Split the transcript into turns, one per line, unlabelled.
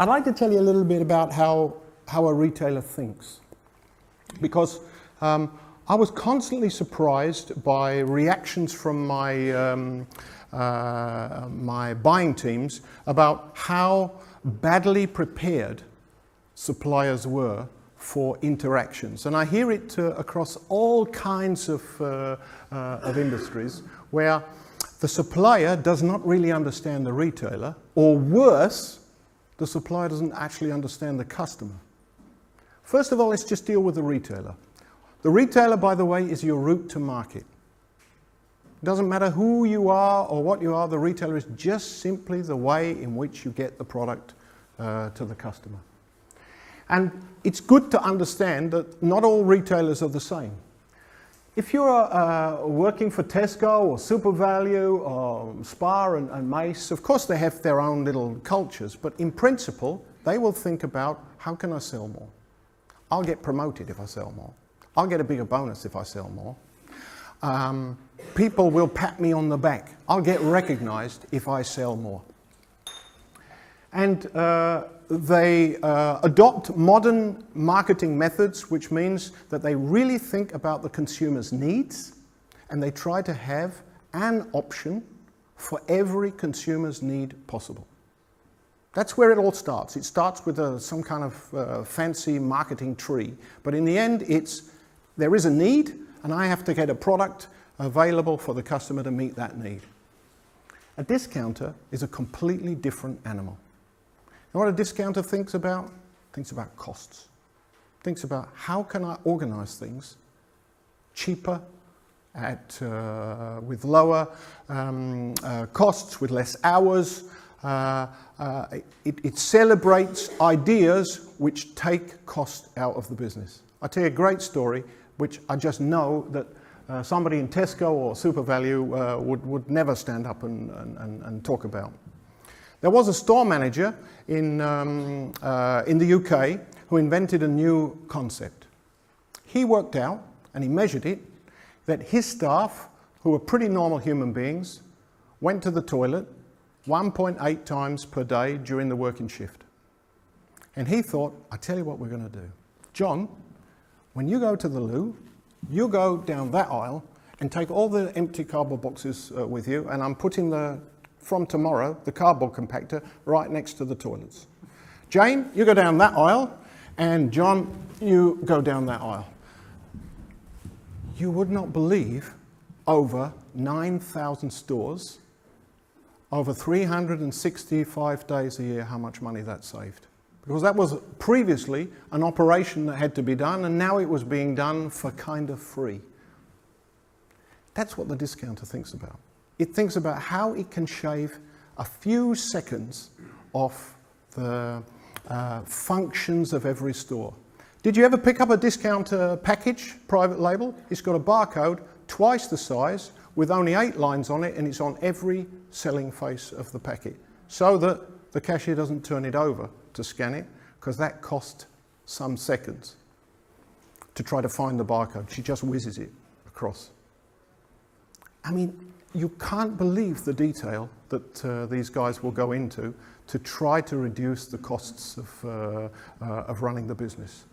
I'd like to tell you a little bit about how a retailer thinks, because I was constantly surprised by reactions from my my buying teams about how badly prepared suppliers were for interactions. And I hear it across all kinds of industries where the supplier does not really understand the retailer, or worse, the supplier doesn't actually understand the customer. First of all, let's just deal with the retailer. The retailer, by the way, is your route to market. It doesn't matter who you are or what you are, the retailer is just simply the way in which you get the product to the customer. And it's good to understand that not all retailers are the same. If you're working for Tesco or Super Value or Spar and Mace, of course they have their own little cultures, but in principle, they will think about, how can I sell more? I'll get promoted if I sell more. I'll get a bigger bonus if I sell more. People will pat me on the back. I'll get recognized if I sell more. And they adopt modern marketing methods, which means that they really think about the consumer's needs, and they try to have an option for every consumer's need possible. That's where it all starts. It starts with some kind of fancy marketing tree, but in the end, there is a need, and I have to get a product available for the customer to meet that need. A discounter is a completely different animal. And what a discounter thinks about? Thinks about costs. Thinks about, how can I organize things cheaper, with lower costs, with less hours. It celebrates ideas which take cost out of the business. I'll tell you a great story, which I just know that somebody in Tesco or Super Value would never stand up and talk about. There was a store manager in the UK who invented a new concept. He worked out, and he measured it, that his staff, who were pretty normal human beings, went to the toilet 1.8 times per day during the working shift. And he thought, I tell you what we're going to do. John, when you go to the loo, you go down that aisle and take all the empty cardboard boxes with you, and I'm putting from tomorrow, the cardboard compactor right next to the toilets. Jane, you go down that aisle, and John, you go down that aisle. You would not believe over 9,000 stores, over 365 days a year, how much money that saved. Because that was previously an operation that had to be done, and now it was being done for kind of free. That's what the discounter thinks about. It thinks about how it can shave a few seconds off the functions of every store. Did you ever pick up a discounter package, private label? It's got a barcode twice the size with only 8 lines on it, and it's on every selling face of the packet, so that the cashier doesn't turn it over to scan it, because that cost some seconds to try to find the barcode. She just whizzes it across. I mean, you can't believe the detail that these guys will go into to try to reduce the costs of running the business.